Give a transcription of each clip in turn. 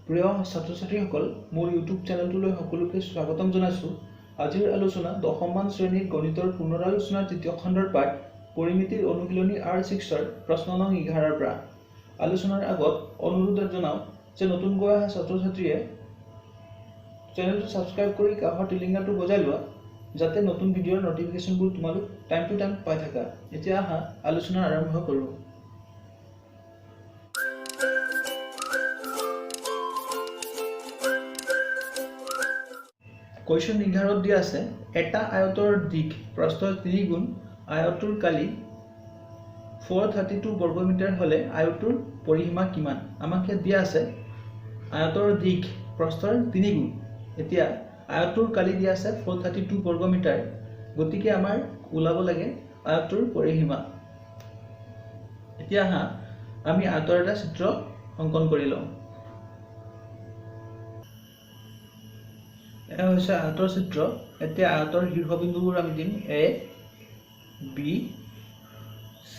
প্ৰিয় ছাত্ৰ ছাত্ৰীসকল, মোৰ ইউটিউব চেনেলটোলৈ সকলোকে স্বাগতম জনাইছোঁ। আজিৰ আলোচনা 10মান শ্ৰেণীৰ গণিতৰ পুনৰালোচনাৰ তৃতীয় খণ্ডৰ পাঠ পৰিমিতিৰ অনুশীলনী R6ৰ প্ৰশ্ন নং 11ৰ পৰা। আলোচনাৰ আগত অনুৰোধ জনাওঁ যে নতুনকৈ অহা ছাত্ৰ ছাত্ৰীয়ে চেনেলটো ছাবস্ক্ৰাইব কৰি কাষৰ টিলিঙাটো বজাই লোৱা, যাতে নতুন ভিডিঅ'ৰ নটিফিকেশ্যনবোৰ তোমালোক টাইম টু টাইম পাই থাকা। এতিয়া আহা আলোচনা আৰম্ভ কৰোঁ। কুৱেশ্যন 11ত দিয়া আছে, এটা আয়তৰ দিশ প্ৰস্থ 3 গুণ আয়তটোৰ কালি 432 বৰ্গমিটাৰ হ'লে আয়তটোৰ পৰিসীমা কিমান? আমাক ইয়াত দিয়া আছে আয়তৰ দিশ প্ৰস্থৰ 3 গুণ। এতিয়া আয়তটোৰ কালি দিয়া আছে 432 বৰ্গমিটাৰ, গতিকে আমাৰ ওলাব লাগে আয়তটোৰ পৰিসীমা। এতিয়া আহা আমি আয়তৰ এটা চিত্ৰ অংকন কৰি লওঁ। এয়া হৈছে আয়তৰ চিত্ৰ। এতিয়া আয়তৰ শীৰ্ষবিন্দুবোৰ আমি দিম A, B, C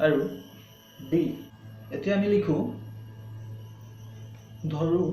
আৰু D। এতিয়া আমি লিখো, ধৰো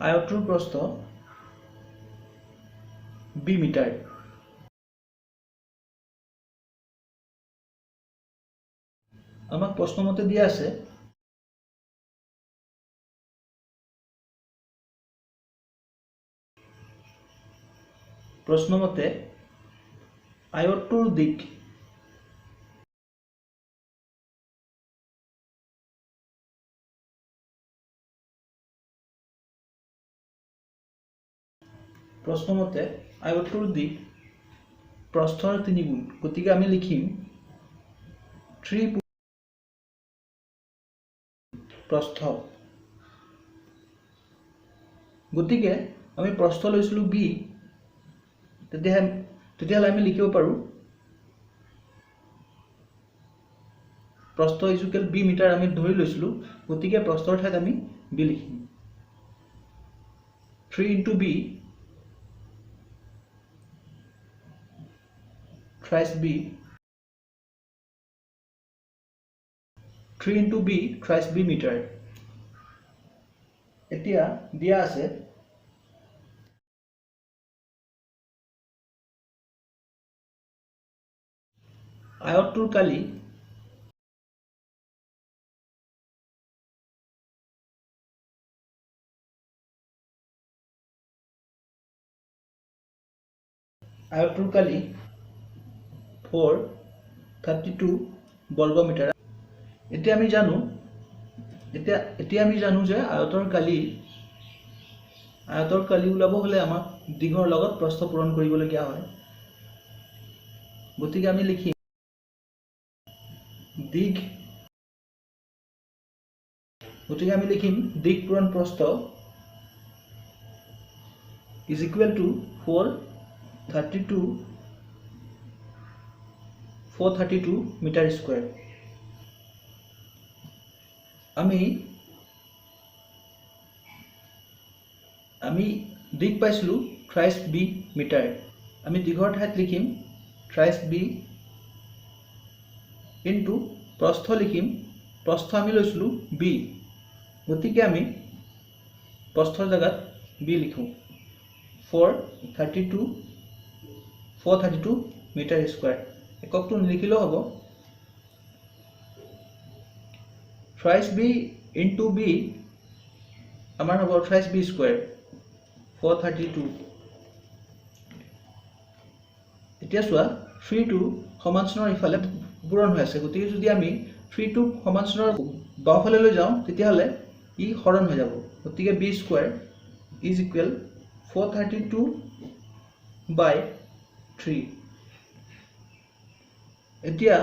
আয়তটোৰ প্ৰস্থ B মিটাৰ। আমাক প্ৰশ্নমতে দিয়া আছে আয়তটোৰ দিশ প্ৰস্থৰ 3 গুণ, গতিকে আমি লিখিম 3 প্ৰস্থ। গতিকে আমি প্ৰস্থ লৈছিলোঁ B, তেতিয়াহ'লে আমি লিখিব পাৰোঁ প্ৰস্থ ইজুকেল B মিটাৰ আমি ধৰি লৈছিলোঁ, গতিকে প্ৰস্থৰ ঠাইত আমি B লিখিম। 3 into B thrice B, 3 into B thrice B metre. এতিয়া দিয়া আছে আয়তটোৰ কালি আয়তটোৰ কালি 432 বৰ্গমিটাৰ। এতিয়া আমি জানো যে আয়তৰ কালি ওলাব হ'লে আমাক দীঘৰ লগত প্ৰস্থ পূৰণ কৰিবলগীয়া হয়। গতিকে আমি লিখিম দিশ পূৰণ প্ৰস্থ is equal to 432 metre square. আমি দিশ পাইছিলোঁ thrice B মিটাৰ। আমি দীঘৰ ঠাইত লিখিম thrice B ইনটু প্ৰস্থ লিখিম, প্ৰস্থ আমি লৈছিলোঁ B, গতিকে আমি প্ৰস্থৰ জেগাত B লিখোঁ 432 মিটাৰ স্কোৱাৰ। এককটো নিলিখিলেও হ'ব। thrice B ইনটু B আমাৰ হ'ব thrice B স্কোৱাৰ 432। এতিয়া চোৱা 3টো সমান চিনৰ ইফালে পূৰণ হৈ আছে, গতিকে যদি আমি 3টো সমান চিনৰ বাওঁফালে লৈ যাওঁ তেতিয়াহ'লে ই হৰণ হৈ যাব। গতিকে B স্কোৱাৰ ইজ ইকুৱেল 432/3। এতিয়া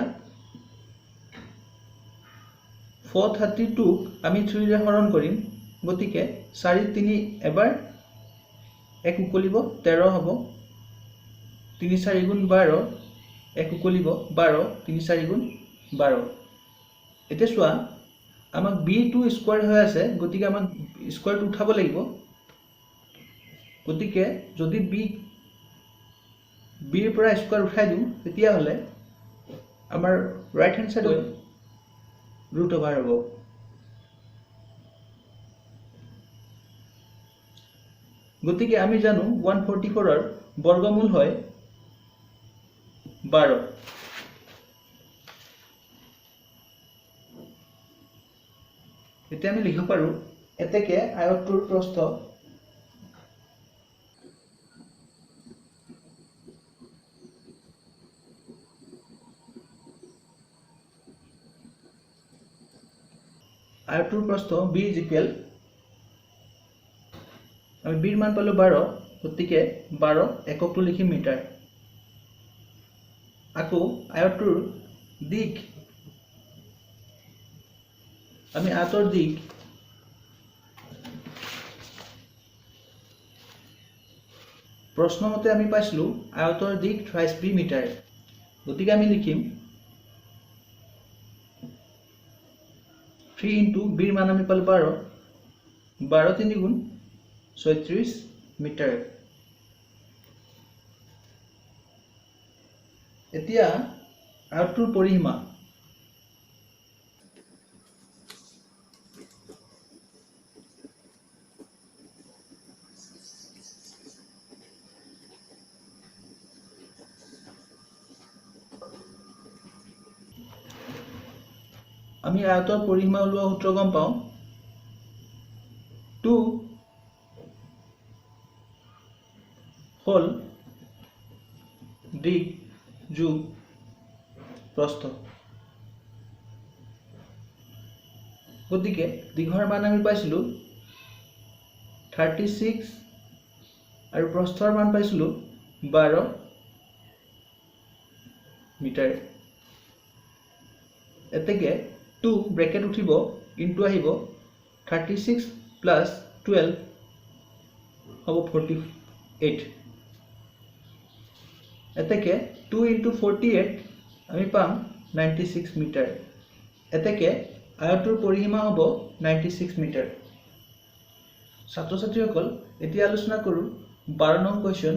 432ক আমি 3ৰে হৰণ কৰিম, গতিকে 4 3 এবাৰ 1 উকলিব 13 হ'ব। 3 4 গুণ 12 এক উকলিব 12 3 4 গুণ 12 এতিয়া চোৱা আমাক b2 স্কয়াৰ হৈ আছে গতিকে আমাক স্কয়াৰটো উঠাব লাগিব গতিকে যদি b ৰ পৰা স্কয়াৰ উঠাই দিওঁ তেতিয়া হলে আমাৰ right hand side root over হ'ব গতিকে আমি জানো 144 ৰ বৰ্গমূল হয় 12 এতিয়া আমি লিখিব পাৰো এতেকে আয়তটোৰ প্ৰস্থ আয়তটোৰ প্ৰস্থ b ইকুৱেল আমি b ৰ মান পালো 12 গতিকে 12 এককটো লিখিম মিটাৰ আকৌ আয়তটোৰ দিক আমি আয়তৰ দিক প্ৰশ্নমতে আমি পাইছিলো আয়তৰ দিক থ্ৰাইস b মিটাৰ গতিকে আমি লিখিম 3 into b ৰ মান আমি পালো 12 12 3 গুণ 36 মিটাৰ এতিয়া আয়তটোৰ পৰিসীমা আমি আয়তৰ পৰিসীমা উলোৱা সূত্ৰ গম পাওঁ 2 হল দিক যোগ প্ৰস্থ গতিকে দিঘৰ মান আমি পাইছিলো 36 আৰু প্ৰস্থৰ মান পাইছিলো 12 মিটাৰ এতেকে 2 ব্ৰেকেট উঠিব ইনটু আহিব 36 plus 12 হ'ব 48 এতেকে 2 into 48 আমি পাম 96 মিটাৰ এতেকে আয়তৰ পৰিসীমা হ'ব 96 মিটাৰ ছাত্ৰ ছাত্ৰীসকল এতিয়া আলোচনা কৰো 12 নং কোৱেশ্চন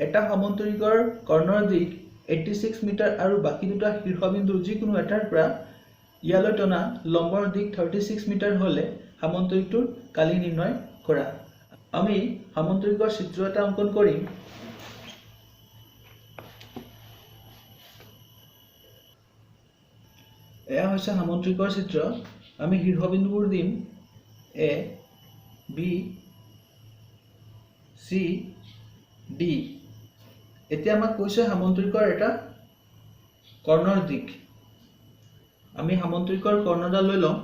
এটা সমান্তৰিকৰ কৰ্ণৰ দিক 86 মিটাৰ আৰু বাকি দুটা শীৰ্ষবিন্দু যিকোনো এটাৰ পৰা ইয়ালৈ টনা লম্বৰ দিক 36 মিটাৰ হলে সমান্তৰিকটোৰ কালি নিৰ্ণয় কৰা আমি সমান্তৰিকৰ চিত্ৰ এটা অঙ্কন কৰিম এয়া হৈছে সমান্তৰিকৰ চিত্ৰ আমি শীৰ্ষবিন্দুবোৰ দিম a b c d এতিয়া আমাক কৈছে সমান্তৰিকৰ এটা কৰ্ণৰ দিক আমি সমান্তৰিকৰ কৰ্ণডাল লৈ লম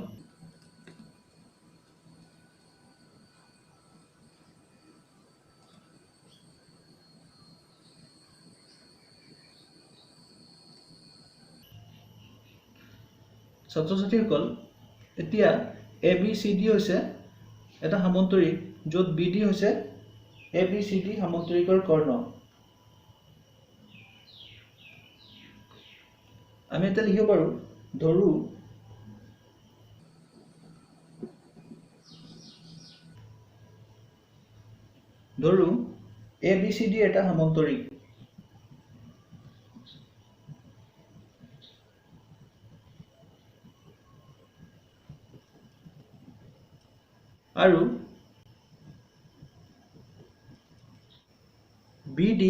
ছাত্ৰ ছাত্ৰীসকল এতিয়া ABCD হৈছে এটা সমান্তৰিক য'ত BD হৈছে ABCD সমান্তৰিকৰ কৰ্ণ আমি এটা লিখিব পাৰো ধৰু ABCD এটা সমান্তৰিক আৰু BD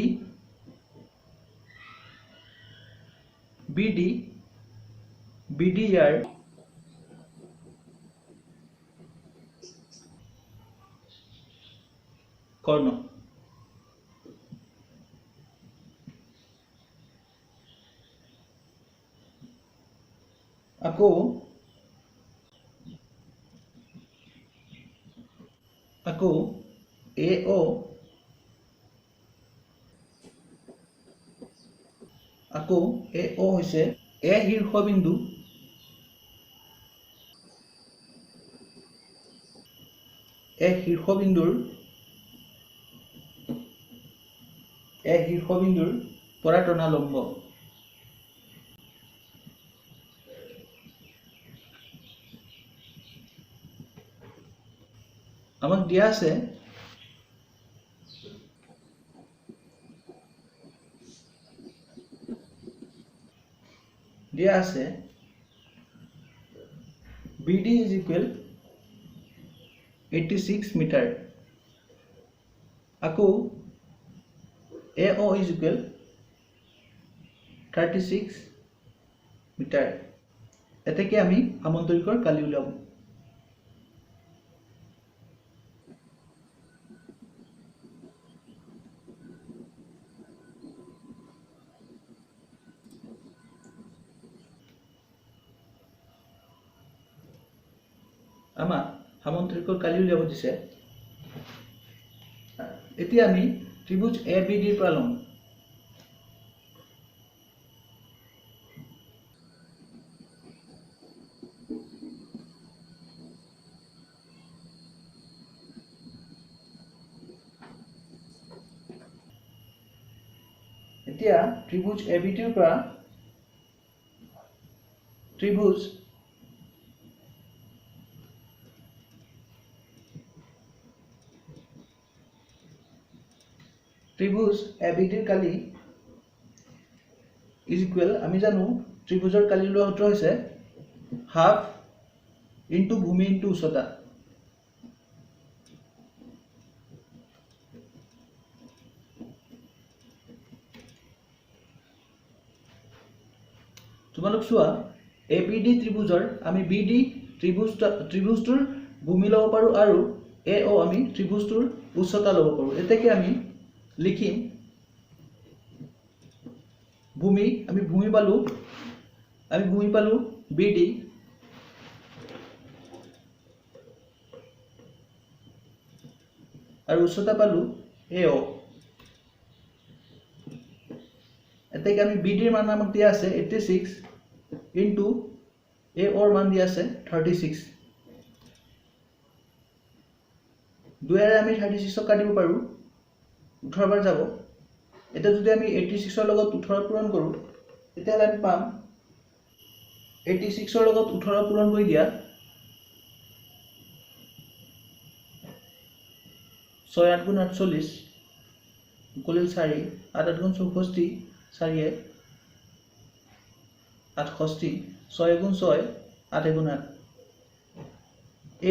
ইয়াৰ কৰ্ণ আকৌ AO হৈছে A শীৰ্ষবিন্দু শীৰ্ষবিন্দুৰ পৰা টনা লম্ব। আমাক দিয়া আছে BD is equal 86 মিটাৰ। আকৌ AO is equal 36 মিটাৰ। এতেকে আমি সামন্তৰিকৰ কালি উলিয়াম। আমাক সামন্তৰিকৰ কালি উলিয়াব দিছে। এতিয়া আমি ত্ৰিভুজ ABD ৰ পৰা লম। এতিয়া ত্ৰিভুজ ABD ৰ পৰা ত্ৰিভুজ ABD ৰ কালি is equal, আমি জানো ত্ৰিভুজৰ কালি লোৱা সূত্ৰ হৈছে হাফ ইনটু ভূমি ইনটু উচ্চতা। তোমালোক চোৱা ABD ত্ৰিভুজৰ আমি BD ত্ৰিভুজটোৰ ভূমি ল'ব পাৰো আৰু AO আমি ত্ৰিভুজটোৰ উচ্চতা ল'ব পাৰো। এতেকে আমি লিখিম ভূমি, আমি ভূমি পালো BD আৰু উচ্চতা পালো AO। এতেকে আমি BD ৰ মান আমাক দিয়া আছে 86 ইনটু AO ৰ মান দিয়া আছে 36। দুয়াৰে আমি 36 ক কাটিব পাৰো, 18 বাৰ যাব। এটা যদি আমি 86 ৰ লগত 18 পূৰণ কৰো তেতিয়াহ'লে আমি পাম 86 ৰ লগত 18 পূৰণ কৰি দিয়া 6 8 গুণ 48 কলিল 4 8 8 গুণ 64 4 68 6 গুণ 6 8 গুণ 8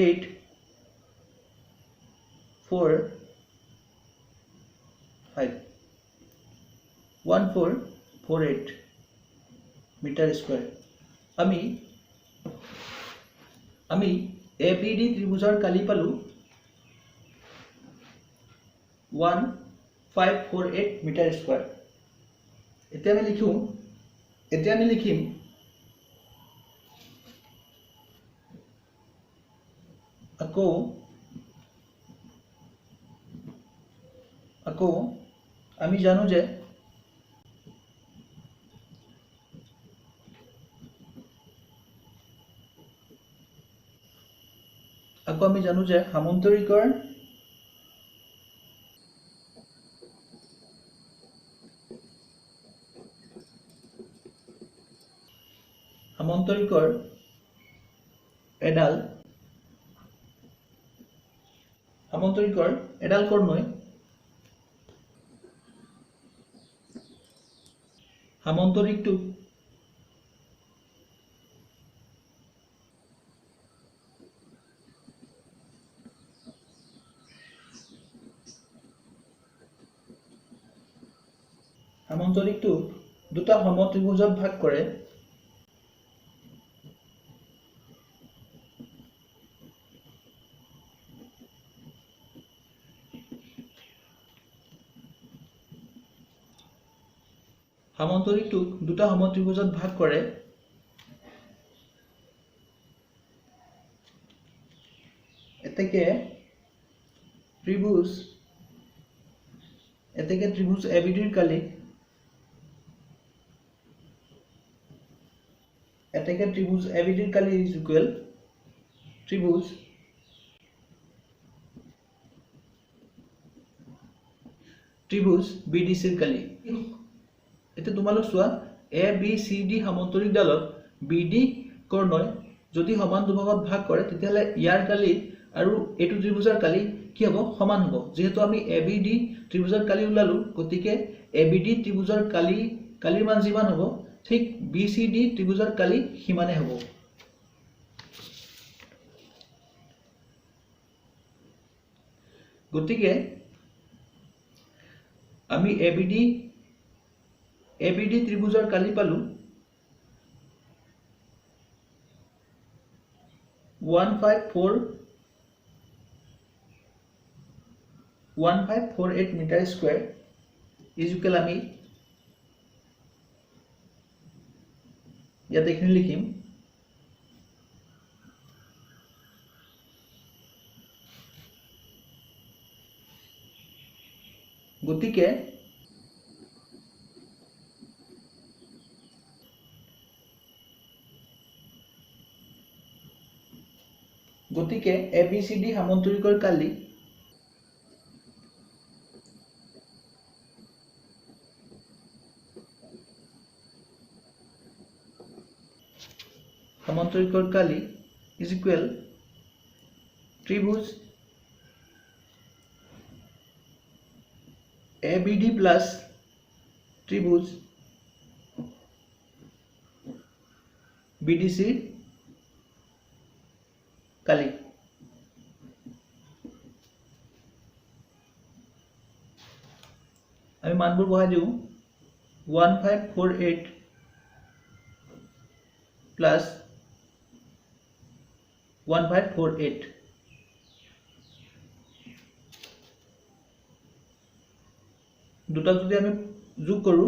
8 4 5 1448 মিটাৰ স্কয়াৰ। আমি ABD ত্ৰিভুজৰ কালি পালো 1548 মিটাৰ স্কয়াৰ। এতিয়া আমি লিখিম আকৌ আমি জানো যে সামন্তৰিকৰ এডাল কৰ্ণই সামন্তৰিকটো দুটা সমত্ৰিভুজত ভাগ কৰে। এতেকে ত্ৰিভুজ ABD ৰ কালি is equal ত্ৰিভুজ BDC ৰ কালি। এতিয়া তোমালোক চোৱা এ বি চি ডি সামন্তৰিক ডালত বি ডি কৰ্ণই যদি সমান দুভাগত ভাগ কৰে তেতিয়াহ'লে ইয়াৰ কালি আৰু এইটো ত্ৰিভুজৰ কালি কি হ'ব সমান হ'ব যেহেতু আমি এ বি ডি ত্ৰিভুজৰ কালি ওলালো গতিকে এ বি ডি ত্ৰিভুজৰ কালিৰ মান যিমান হ'ব ঠিক বি চি ডি ত্ৰিভুজৰ কালি সিমানে হ'ব গতিকে আমি এ বি ডি ত্ৰিভুজৰ কালি পালো 1548 মিটাৰ স্কয়াৰ ইকুৱেল আমি ইয়াতে এখিনি লিখিম গতিকে ABCD সামন্তৰিকৰ Kali is equal ত্ৰিভুজ ABD plus ত্ৰিভুজ BDC কালি আমি মানবোৰ বহাই দিও 1548 plus 1548 দুটা যদি আমি যোগ কৰো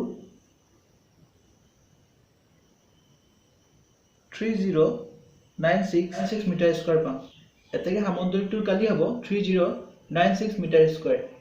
3096 মিটাৰ স্কয়াৰ পাম এতেকে সামন্তৰিকটোৰ কালি হ'ব 3096 মিটাৰ স্কয়াৰ